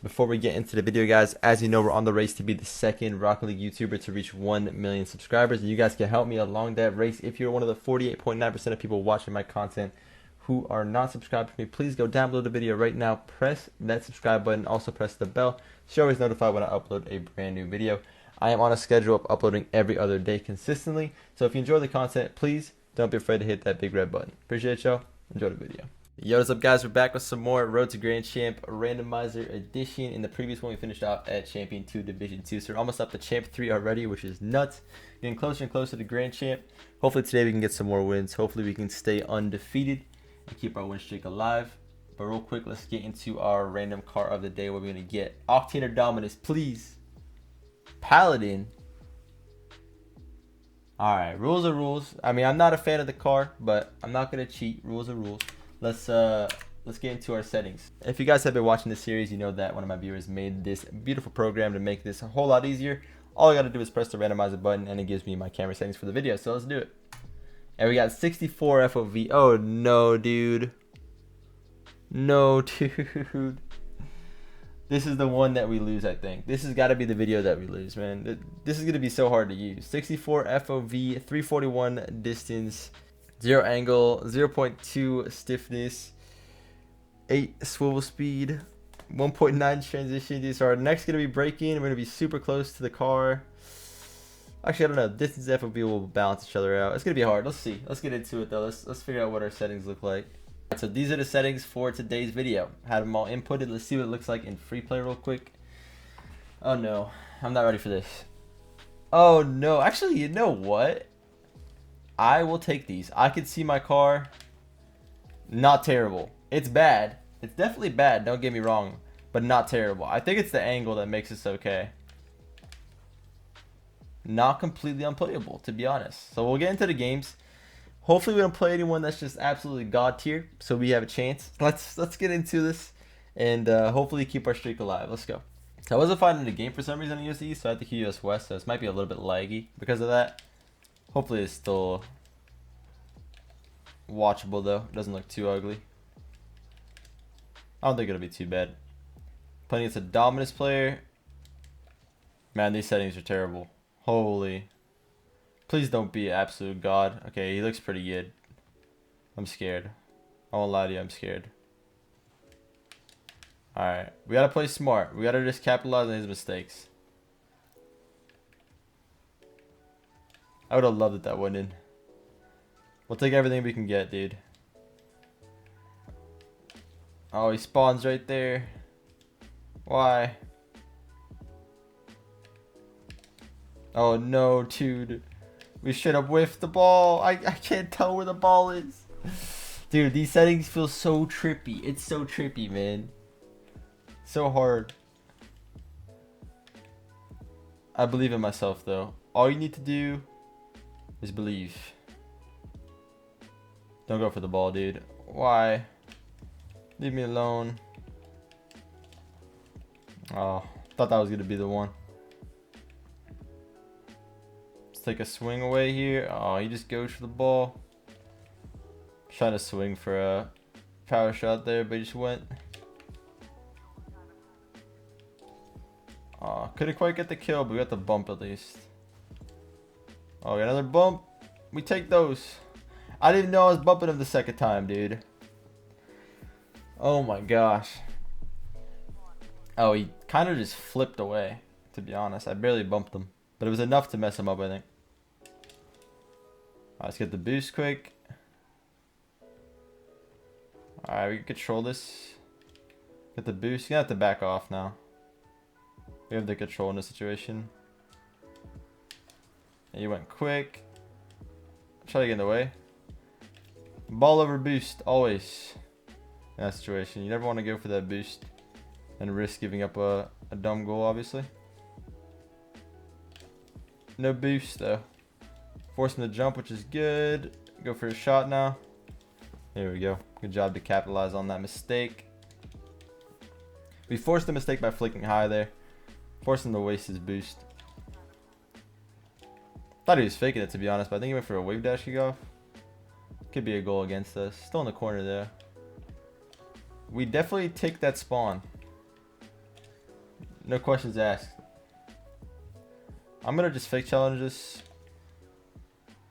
Before we get into the video, guys, as you know, we're on the race to be the second Rocket League YouTuber to reach 1 million subscribers. And you guys can help me along that race. If you're one of the 48.9% of people watching my content who are not subscribed to me, please go down below the video right now, press that subscribe button, also press the bell so you're always notified when I upload a brand new video. I am on a schedule of uploading every other day consistently, so if you enjoy the content, please don't be afraid to hit that big red button. Appreciate y'all. Enjoy the video. Yo, what's up, guys? We're back with some more Road to Grand Champ Randomizer edition. In the previous one, we finished off at Champion 2 Division 2, so we're almost up to Champ 3 already, which is nuts. Getting closer and closer to Grand Champ. Hopefully today we can get some more wins. Hopefully we can stay undefeated and keep our win streak alive. But real quick, let's get into our random car of the day. What we're going to get. Octane or Dominus, please. Paladin. Alright, rules are rules. I mean, I'm not a fan of the car, but I'm not going to cheat. Rules are rules. Let's get into our settings. If you guys have been watching this series, you know that one of my viewers made this beautiful program to make this a whole lot easier. All I got to do is press the randomizer button and it gives me my camera settings for the video. So let's do it. And we got 64 FOV. Oh no, dude. No, dude. This is the one that we lose, I think. This has got to be the video that we lose, man. This is going to be so hard to use. 64 FOV, 341 distance, 0 angle, 0.2 stiffness, 8 swivel speed, 1.9 transition. These are next going to be braking. We're going to be super close to the car. Actually, I don't know. Distance and FOV will balance each other out. It's going to be hard. Let's see. Let's get into it, though. Let's figure out what our settings look like. So these are the settings for today's video. Had them all inputted. Let's see what it looks like in free play real quick. Oh no, I'm not ready for this. Oh no, actually, you know what? I will take these. I can see my car. Not terrible. It's bad. It's definitely bad, don't get me wrong, but not terrible. I think it's the angle that makes this okay. Not completely unplayable, to be honest. So we'll get into the games. Hopefully we don't play anyone that's just absolutely god tier, so we have a chance. Let's get into this and hopefully keep our streak alive. Let's go. I wasn't finding the game for some reason on USD, so I had to keep US West, so this might be a little bit laggy because of that. Hopefully it's still watchable though. It doesn't look too ugly. I don't think it'll be too bad. Playing against a Dominus player. Man, these settings are terrible. Holy. Please don't be absolute god. Okay, he looks pretty good. I'm scared. I won't lie to you, I'm scared. Alright, we gotta play smart. We gotta just capitalize on his mistakes. I would have loved it that went in. We'll take everything we can get, dude. Oh, he spawns right there. Why? Oh no, dude. We should have whiffed the ball. I can't tell where the ball is. Dude, these settings feel so trippy. It's so trippy, man. So hard. I believe in myself, though. All you need to do is believe. Don't go for the ball, dude. Why? Leave me alone. Oh, thought that was going to be the one. Take a swing away here. Oh, he just goes for the ball. Trying to swing for a power shot there, but he just went. Oh, couldn't quite get the kill, but we got the bump at least. Oh, we got another bump. We take those. I didn't even know I was bumping him the second time, dude. Oh my gosh. Oh, he kind of just flipped away, to be honest. I barely bumped him, but it was enough to mess him up, I think. Alright, let's get the boost quick. Alright, we can control this. Get the boost. You have to back off now. We have the control in this situation. And you went quick. Try to get in the way. Ball over boost, always. In that situation. You never want to go for that boost and risk giving up a dumb goal, obviously. No boost, though. Forcing the jump, which is good. Go for a shot now. There we go. Good job to capitalize on that mistake. We forced the mistake by flicking high there. Forced him to waste his boost. Thought he was faking it, to be honest, but I think he went for a wave dash kickoff. Could be a goal against us. Still in the corner there. We definitely take that spawn. No questions asked. I'm gonna just fake challenge this.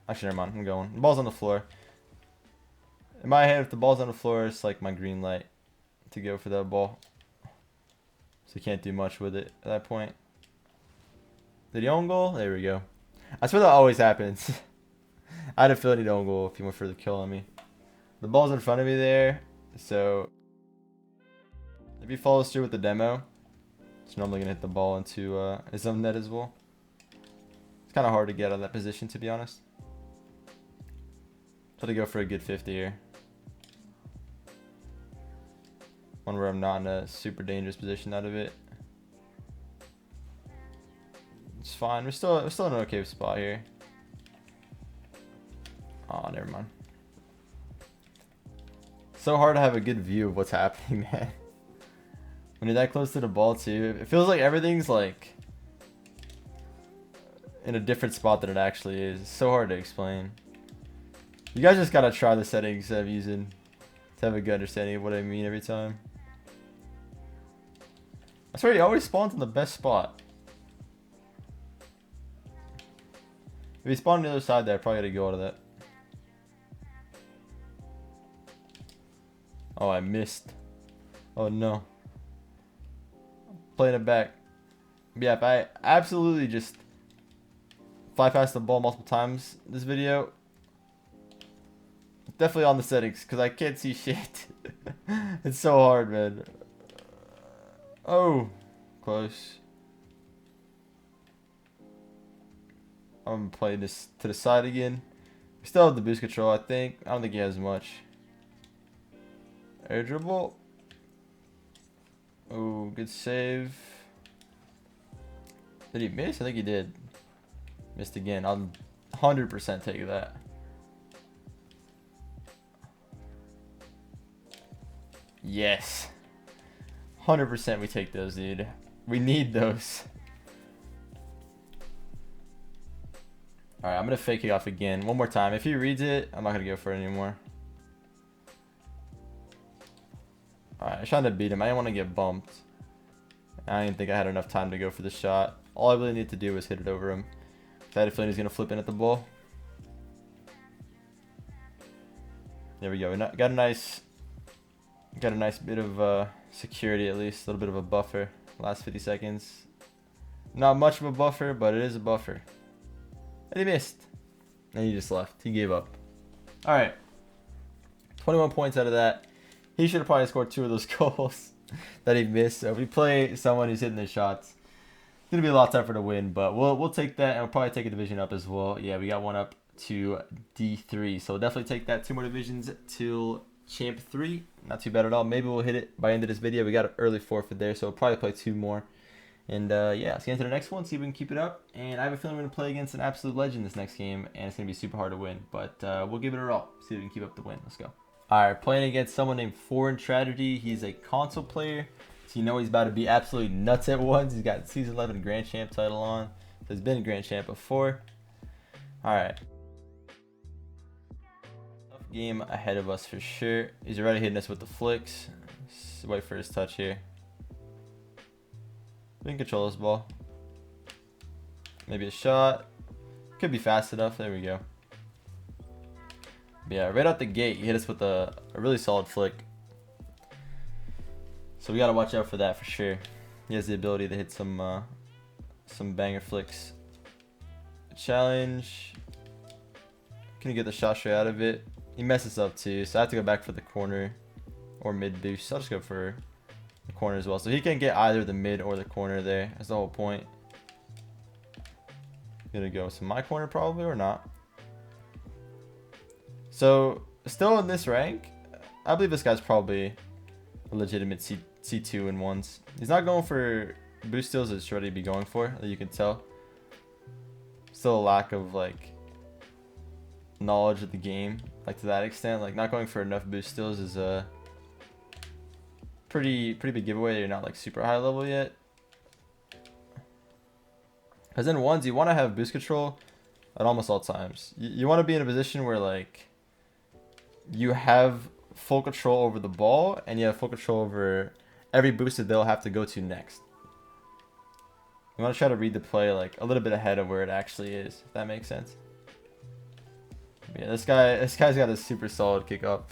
Actually, never mind. I'm going. The ball's on the floor. In my head, if the ball's on the floor, it's like my green light to go for that ball. So you can't do much with it at that point. Did he own goal? There we go. I swear that always happens. I had a feeling he'd own goal if he went for the kill on me. The ball's in front of me there, so if he follows through with the demo, it's normally gonna hit the ball into his own net as well. It's kind of hard to get out of that position, to be honest. Try to go for a good 50 here. One where I'm not in a super dangerous position out of it. It's fine. We're still in an okay spot here. Oh, never mind. So hard to have a good view of what's happening, man. When you're that close to the ball too, it feels like everything's like in a different spot than it actually is. It's so hard to explain. You guys just gotta try the settings I'm using to have a good understanding of what I mean every time. I swear he always spawns in the best spot. If he spawned on the other side there, I probably gotta go out of that. Oh, I missed. Oh no. Playing it back. Yeah, if I absolutely just fly past the ball multiple times this video, definitely on the settings because I can't see shit. It's so hard, man. Oh, close. I'm playing this to the side again. We still have the boost control, I think. I don't think he has much. Air dribble. Oh, good save. Did he miss? I think he did. Missed again. I'll 100% take that. Yes. 100% we take those, dude. We need those. Alright, I'm going to fake it off again. One more time. If he reads it, I'm not going to go for it anymore. Alright, I was trying to beat him. I didn't want to get bumped. I didn't think I had enough time to go for the shot. All I really needed to do was hit it over him. I had a feeling he's going to flip in at the ball. There we go. We got a nice bit of security, at least. A little bit of a buffer. Last 50 seconds. Not much of a buffer, but it is a buffer. And he missed. And he just left. He gave up. Alright. 21 points out of that. He should have probably scored 2 of those goals that he missed. So if we play someone who's hitting the shots, it's going to be a lot tougher to win. But we'll take that, and we'll probably take a division up as well. Yeah, we got one up to D3. So we'll definitely take that 2 more divisions till Champ 3. Not too bad at all. Maybe we'll hit it by the end of this video. We got an early forfeit there, so we'll probably play 2 more. And yeah, let's get into the next one, see if we can keep it up. And I have a feeling we're going to play against an absolute legend this next game, and it's going to be super hard to win. But we'll give it a roll, see if we can keep up the win. Let's go. Alright, playing against someone named Foreign Tragedy. He's a console player, so you know he's about to be absolutely nuts at once. He's got Season 11 Grand Champ title on. So he's been Grand Champ before. Alright. Tough game ahead of us for sure. He's already hitting us with the flicks. Let's wait for his touch here. We can control this ball. Maybe a shot. Could be fast enough. There we go. But yeah, right out the gate, he hit us with a really solid flick. So we got to watch out for that for sure. He has the ability to hit some banger flicks. Challenge. Couldn't get the shot straight out of it. He messes up too, so I have to go back for the corner or mid boost. I'll just go for the corner as well. So he can get either the mid or the corner there. That's the whole point. Gonna go to my corner probably or not. So still in this rank, I believe this guy's probably a legitimate C2 in ones. He's not going for boost steals as Shreddy be going for, as you can tell. Still a lack of like knowledge of the game, like to that extent. Like not going for enough boost steals is a pretty big giveaway. You're not like super high level yet. Because in ones, you want to have boost control at almost all times. You want to be in a position where like you have full control over the ball and you have full control over every boost that they'll have to go to next. You want to try to read the play like a little bit ahead of where it actually is, if that makes sense. Yeah, this guy's got a super solid kickoff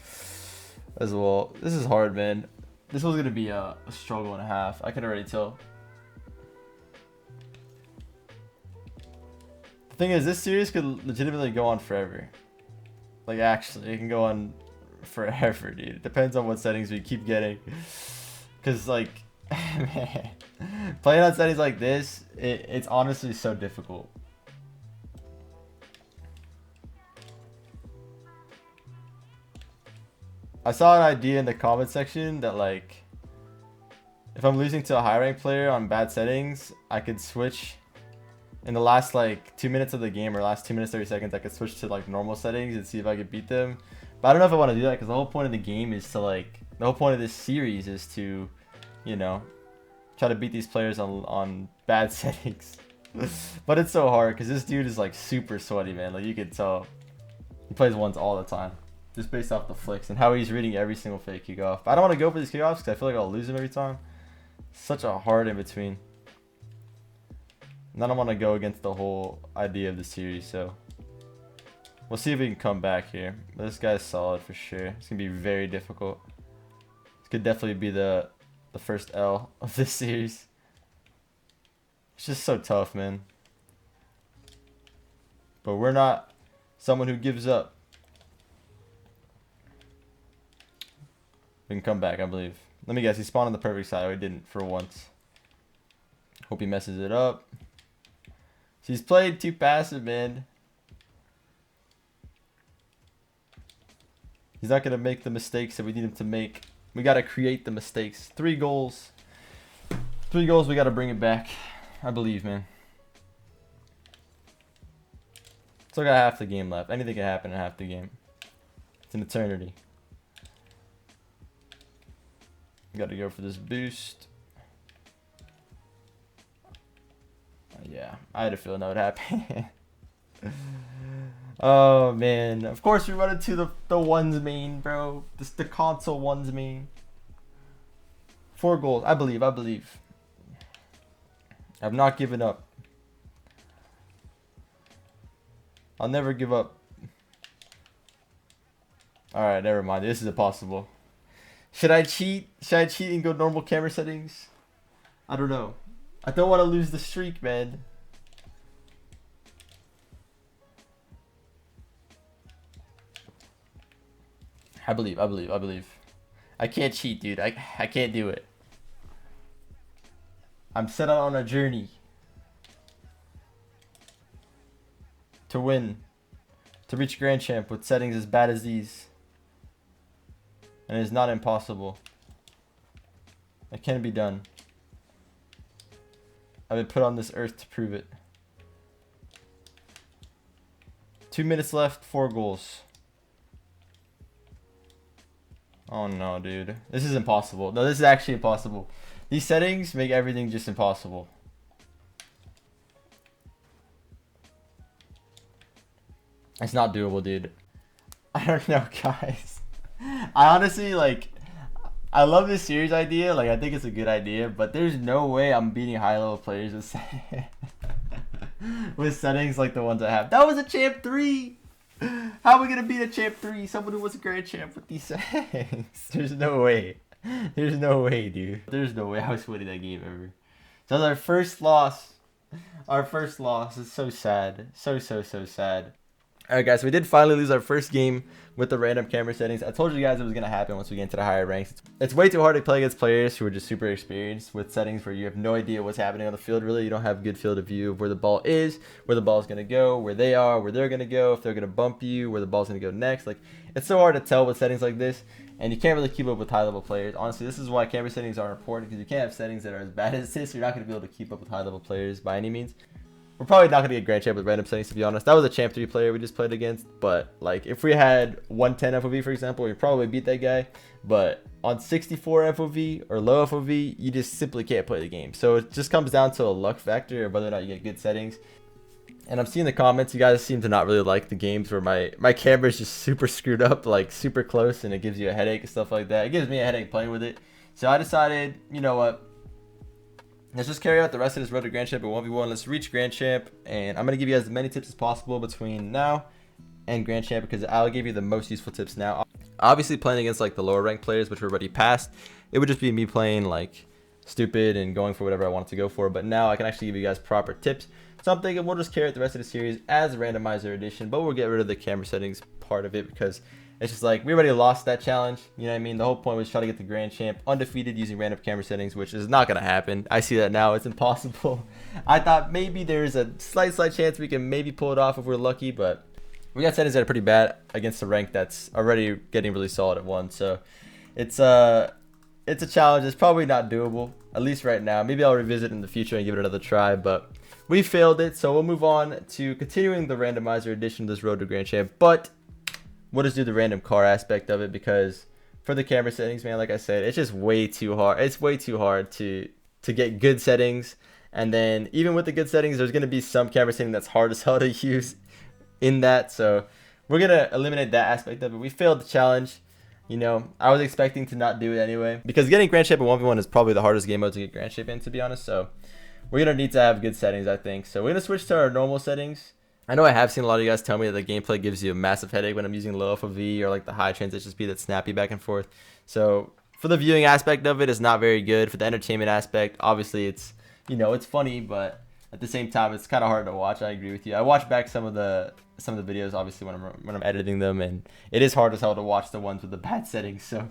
as well. This is hard, man. This was gonna be a struggle and a half. I can already tell. The thing is, this series could legitimately go on forever. Like, actually, it can go on forever, dude. It depends on what settings we keep getting. Because, like, man, playing on settings like this, it's honestly so difficult. I saw an idea in the comment section that, like, if I'm losing to a high rank player on bad settings, I could switch in the last like 2 minutes of the game, or last 2 minutes 30 seconds, I could switch to like normal settings and see if I could beat them. But I don't know if I want to do that, because the whole point of the game is to like, the whole point of this series is to, you know, try to beat these players on bad settings. But it's so hard because this dude is like super sweaty, man. Like, you could tell he plays ones all the time, just based off the flicks and how he's reading every single fake kickoff. I don't want to go for these kickoffs because I feel like I'll lose them every time. Such a hard in between. And I don't want to go against the whole idea of the series, so we'll see if we can come back here. But this guy's solid for sure. It's gonna be very difficult. This could definitely be the first L of this series. It's just so tough, man. But we're not someone who gives up. We can come back, I believe. Let me guess, he spawned on the perfect side. Oh, he didn't for once. Hope he messes it up. He's played too passive, man. He's not going to make the mistakes that we need him to make. We got to create the mistakes. 3 goals. 3 goals, we got to bring it back. I believe, man. Still got half the game left. Anything can happen in half the game. It's an eternity. Got to go for this boost. Yeah, I had a feeling that would happen. Oh, man. Of course, we run into the ones main, bro. The console ones main. 4 goals. I believe. I've not given up. I'll never give up. Alright, never mind. This is impossible. Should I cheat? Should I cheat and go normal camera settings? I don't know. I don't want to lose the streak, man. I believe. I can't cheat, dude. I can't do it. I'm set out on a journey to win, to reach Grand Champ with settings as bad as these. And it is not impossible. It can be done. I've been put on this earth to prove it. 2 minutes left, 4 goals. Oh no, dude. This is impossible. No, this is actually impossible. These settings make everything just impossible. It's not doable, dude. I don't know, guys. I honestly, like, I love this series idea. Like, I think it's a good idea, but there's no way I'm beating high-level players with with settings like the ones I have. That was a Champ 3! How are we gonna beat a Champ 3? Someone who was a Grand Champ with these settings. There's no way. There's no way, dude. There's no way I was winning that game ever. So that was our first loss. Our first loss. It's so sad. So sad. Alright, guys, so we did finally lose our first game with the random camera settings. I told you guys it was going to happen once we get into the higher ranks. It's way too hard to play against players who are just super experienced with settings where you have no idea what's happening on the field. Really, you don't have a good field of view of where the ball is, where the ball is going to go, where they are, where they're going to go, if they're going to bump you, where the ball's going to go next. Like, it's so hard to tell with settings like this, and you can't really keep up with high-level players. Honestly, this is why camera settings are important, because you can't have settings that are as bad as this. You're not going to be able to keep up with high-level players by any means. We're probably not going to get Grand Champ with random settings, to be honest. That was a Champ 3 player we just played against. But, like, if we had 110 FOV, for example, we'd probably beat that guy. But on 64 FOV or low FOV, you just simply can't play the game. So it just comes down to a luck factor of whether or not you get good settings. And I'm seeing the comments. You guys seem to not really like the games where my camera is just super screwed up, like super close, and it gives you a headache and stuff like that. It gives me a headache playing with it. So I decided, you know what? let's just carry out the rest of this road to Grand Champ at 1v1. Let's reach Grand Champ, and I'm going to give you guys as many tips as possible between now and Grand Champ, because I'll give you the most useful tips now. Obviously, playing against like the lower ranked players, which we're already past, it would just be me playing like stupid and going for whatever I wanted to go for. But now I can actually give you guys proper tips. So I'm thinking we'll just carry out the rest of the series as a randomizer edition, but we'll get rid of the camera settings part of it, because it's just like we already lost that challenge. You know what I mean? The whole point was try to get the Grand Champ undefeated using random camera settings, which is not going to happen. I see that now. It's impossible. I thought maybe there's a slight chance we can maybe pull it off if we're lucky, but we got settings that are pretty bad against a rank that's already getting really solid at 1. So it's a challenge. It's probably not doable, at least right now. Maybe I'll revisit in the future and give it another try, but we failed it. So we'll move on to continuing the randomizer edition of this road to Grand Champ, but we'll just do the random car aspect of it, because for the camera settings, man, like I said, it's just way too hard. It's way too hard to get good settings. And then even with the good settings, there's going to be some camera setting that's hard as hell to use in that. So we're going to eliminate that aspect of it. We failed the challenge. You know, I was expecting to not do it anyway, because getting Grand Champ in 1v1 is probably the hardest game mode to get Grand Champ in, to be honest. So we're going to need to have good settings, I think. So we're going to switch to our normal settings. I know I have seen a lot of you guys tell me that the gameplay gives you a massive headache when I'm using low FOV or like the high transition speed that's snappy back and forth. So for the viewing aspect of it, it's not very good. For the entertainment aspect, obviously it's, you know, it's funny, but at the same time, it's kind of hard to watch. I agree with you. I watch back some of the videos, obviously, when I'm editing them, and it is hard as hell to watch the ones with the bad settings. So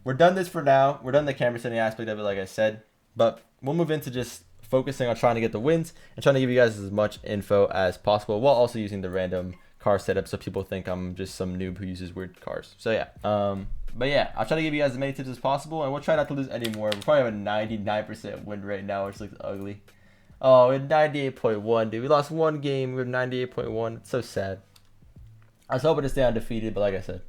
we're done this for now. We're done the camera setting aspect of it, like I said, but we'll move into just focusing on trying to get the wins and trying to give you guys as much info as possible, while also using the random car setup so people think I'm just some noob who uses weird cars. So yeah, but yeah, I'll try to give you guys as many tips as possible, and we'll try not to lose any more. We probably have a 99% win rate now, which looks ugly. Oh, we're 98.1, dude. We lost one game. We're 98.1. It's so sad. I was hoping to stay undefeated, but like I said,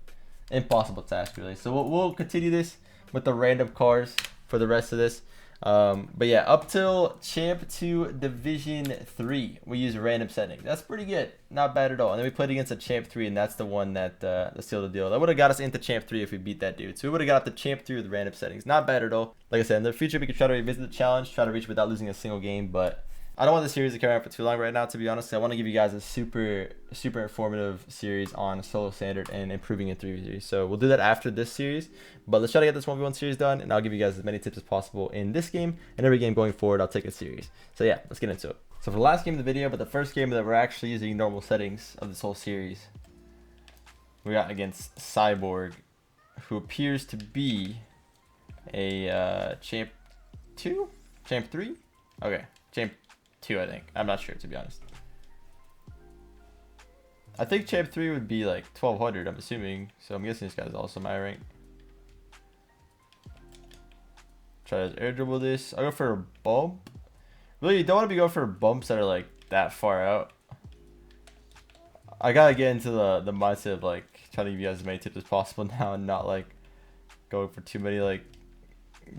impossible task, really. So we'll continue this with the random cars for the rest of this. But yeah, up till Champ 2 Division 3, we use random settings. That's pretty good. Not bad at all. And then we played against a Champ 3, and that's the one that sealed the deal. That would have got us into Champ 3 if we beat that dude. So we would have got up to Champ 3 with random settings. Not bad at all. Like I said, in the future, we could try to revisit the challenge, try to reach without losing a single game, but I don't want the series to carry on for too long right now, to be honest. I want to give you guys a super informative series on solo standard and improving in 3v3. So we'll do that after this series. But let's try to get this 1v1 series done, and I'll give you guys as many tips as possible in this game. And every game going forward, I'll take a series. So yeah, let's get into it. So for the last game of the video, but the first game that we're actually using normal settings of this whole series, we got against Cyborg, who appears to be a Champ 2? Champ 3? Okay, Champ 2, I think. I'm not sure, to be honest. I think Champ 3 would be like 1200, I'm assuming. So I'm guessing this guy's also my rank. Try to air dribble this. I'll go for a bump. Really, you don't want to be going for bumps that are like that far out. I gotta get into the mindset of like trying to give you guys as many tips as possible now, and not like going for too many like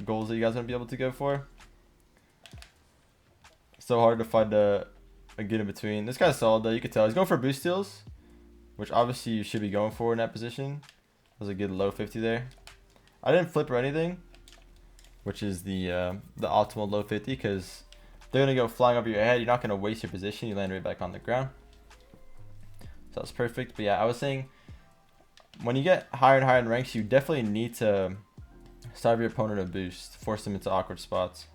goals that you guys want to be able to go for. So hard to find a good in between. This guy's solid though. You can tell he's going for boost steals, which obviously you should be going for in that position. That was a good low 50 there. I didn't flip or anything, which is the optimal low 50, because they're gonna go flying over your head. You're not gonna waste your position. You land right back on the ground. So that's perfect. But yeah, I was saying, when you get higher and higher in ranks, you definitely need to starve your opponent a boost, force them into awkward spots.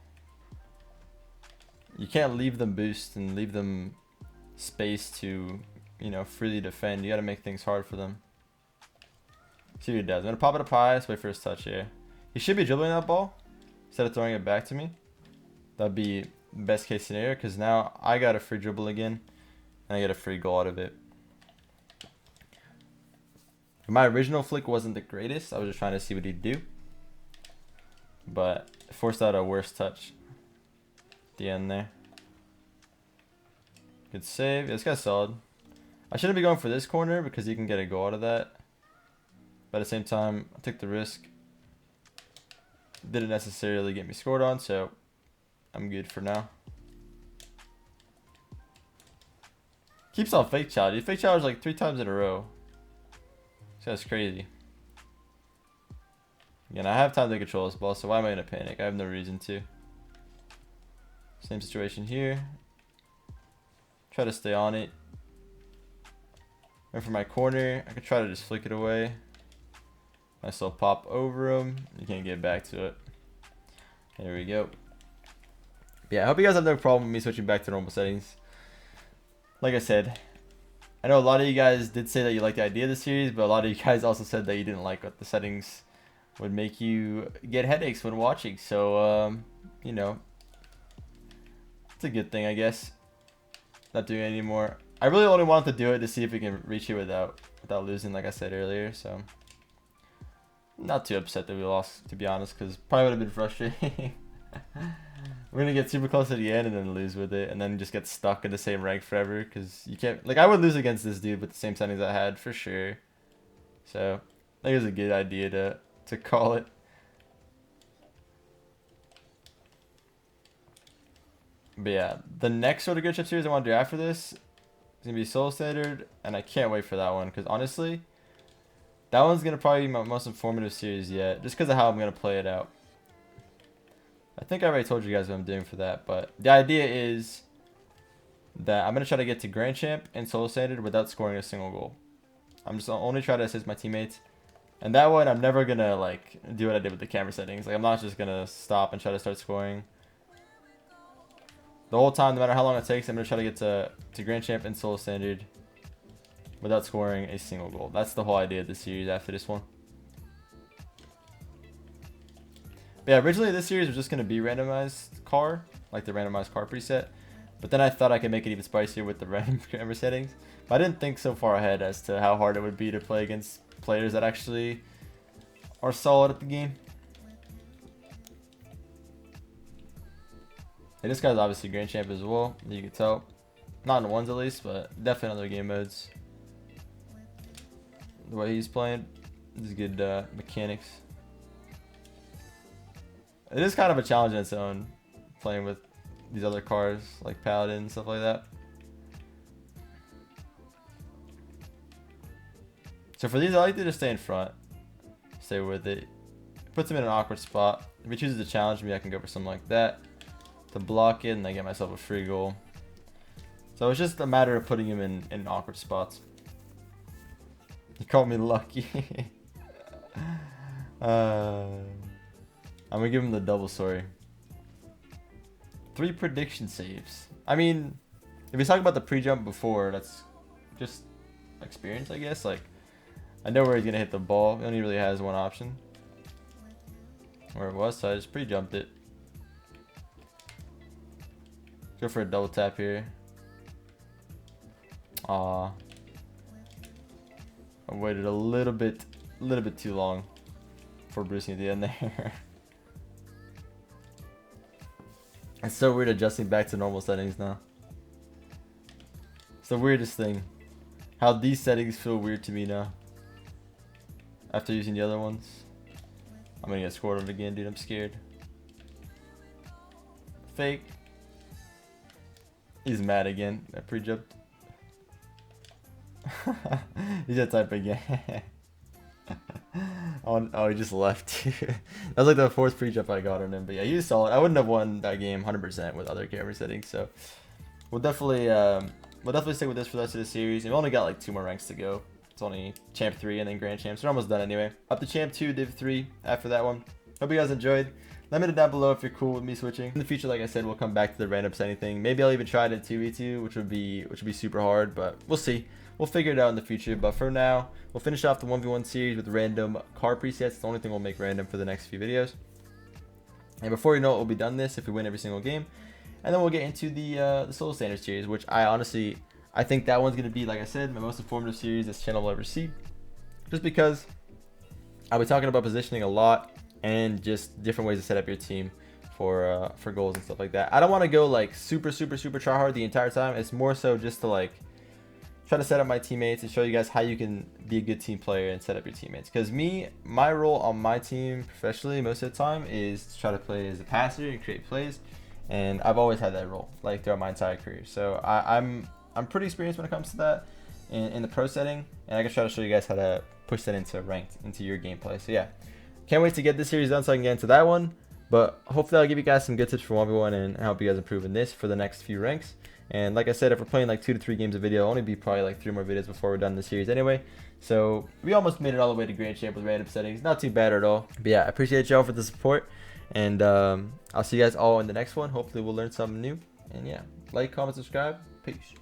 You can't leave them boost and leave them space to, you know, freely defend. You got to make things hard for them. See what he does. I'm going to pop it up high. Let's wait for his touch here. He should be dribbling that ball instead of throwing it back to me. That'd be best case scenario, because now I got a free dribble again, and I get a free goal out of it. My original flick wasn't the greatest. I was just trying to see what he'd do, but forced out a worse touch at the end there. Good save. Yeah, this guy's solid. I shouldn't be going for this corner because you can get a goal out of that, but at the same time, I took the risk. Didn't necessarily get me scored on, so I'm good for now. Keeps on fake challenge. He fake challenge like 3 times in a row. That's crazy. Again, I have time to control this ball, so why am I in a panic? I have no reason to. Same situation here. Try to stay on it. And for my corner, I could try to just flick it away. Nice little pop over him. You can't get back to it. There we go. Yeah, I hope you guys have no problem with me switching back to normal settings. Like I said, I know a lot of you guys did say that you liked the idea of the series, but a lot of you guys also said that you didn't like what the settings would make you get headaches when watching. So, you know, it's a good thing, I guess. Not doing it anymore. I really only wanted to do it to see if we can reach it without losing, like I said earlier. So, not too upset that we lost, to be honest, because probably would have been frustrating. We're gonna get super close to the end and then lose with it, and then just get stuck in the same rank forever. Because you can't, like, I would lose against this dude with the same settings I had for sure. So, I think it was a good idea to call it. But yeah, the next sort of good chip series I want to do after this is gonna be Soul Standard, and I can't wait for that one because honestly, that one's gonna probably be my most informative series yet, just because of how I'm gonna play it out. I think I already told you guys what I'm doing for that, but the idea is that I'm gonna try to get to Grand Champ and Soul Standard without scoring a single goal. I'm just only trying to assist my teammates, and that one I'm never gonna like do what I did with the camera settings. Like I'm not just gonna stop and try to start scoring. The whole time, no matter how long it takes, I'm going to try to get to Grand Champ and Solo Standard without scoring a single goal. That's the whole idea of the series after this one. But yeah, originally this series was just going to be randomized car, like the randomized car preset. But then I thought I could make it even spicier with the random camera settings. But I didn't think so far ahead as to how hard it would be to play against players that actually are solid at the game. And this guy's obviously Grand Champ as well, you can tell. Not in the ones at least, but definitely in other game modes. The way he's playing, is good mechanics. It is kind of a challenge in its own, playing with these other cars, like Paladin and stuff like that. So for these, I like to just stay in front. Stay with it. Puts him in an awkward spot. If he chooses to challenge me, I can go for something like that to block it, and I get myself a free goal. So it's just a matter of putting him in awkward spots. He called me lucky. I'm gonna give him the double story. 3 prediction saves. I mean, if he's talking about the pre-jump before, that's just experience, I guess. Like, I know where he's gonna hit the ball. He only really has one option. Where it was, so I just pre-jumped it. Go for a double tap here. Aw. I waited a little bit too long for Brucey at the end there. It's so weird adjusting back to normal settings now. It's the weirdest thing. How these settings feel weird to me now. After using the other ones. I'm gonna get scored on again, dude. I'm scared. Fake. He's mad again. I pre-jumped. He's gonna type again. Oh, he just left. That was like the 4th pre-jump I got on him. But yeah, he was solid. I wouldn't have won that game 100% with other camera settings. So we'll definitely stick with this for the rest of the series. And we only got like 2 more ranks to go. It's only Champ 3 and then Grand Champ. So we're almost done anyway. Up to Champ 2, Div 3 after that one. Hope you guys enjoyed. Let me know down below if you're cool with me switching. In the future, like I said, we'll come back to the random setting thing. Maybe I'll even try it in 2v2, which would be super hard, but we'll see. We'll figure it out in the future. But for now, we'll finish off the 1v1 series with random car presets. It's the only thing we'll make random for the next few videos. And before you know it, we'll be done this if we win every single game. And then we'll get into the Solo Standard series, which I think that one's gonna be, like I said, my most informative series this channel will ever see. Just because I'll be talking about positioning a lot and just different ways to set up your team for goals and stuff like that. I don't want to go like super try hard the entire time. It's more so just to like try to set up my teammates and show you guys how you can be a good team player and set up your teammates. Because my role on my team professionally most of the time is to try to play as a passer and create plays, and I've always had that role like throughout my entire career. So I'm pretty experienced when it comes to that in the pro setting, and I can try to show you guys how to push that into ranked into your gameplay. So yeah, can't wait to get this series done so I can get into that one. But hopefully I'll give you guys some good tips for 1v1 and help you guys improve in this for the next few ranks. And like I said, if we're playing like 2 to 3 games a video, it'll only be probably like 3 more videos before we're done the series anyway. So we almost made it all the way to Grand Champ with random settings. Not too bad at all. But yeah, I appreciate y'all for the support. And I'll see you guys all in the next one. Hopefully we'll learn something new. And yeah, like, comment, subscribe. Peace.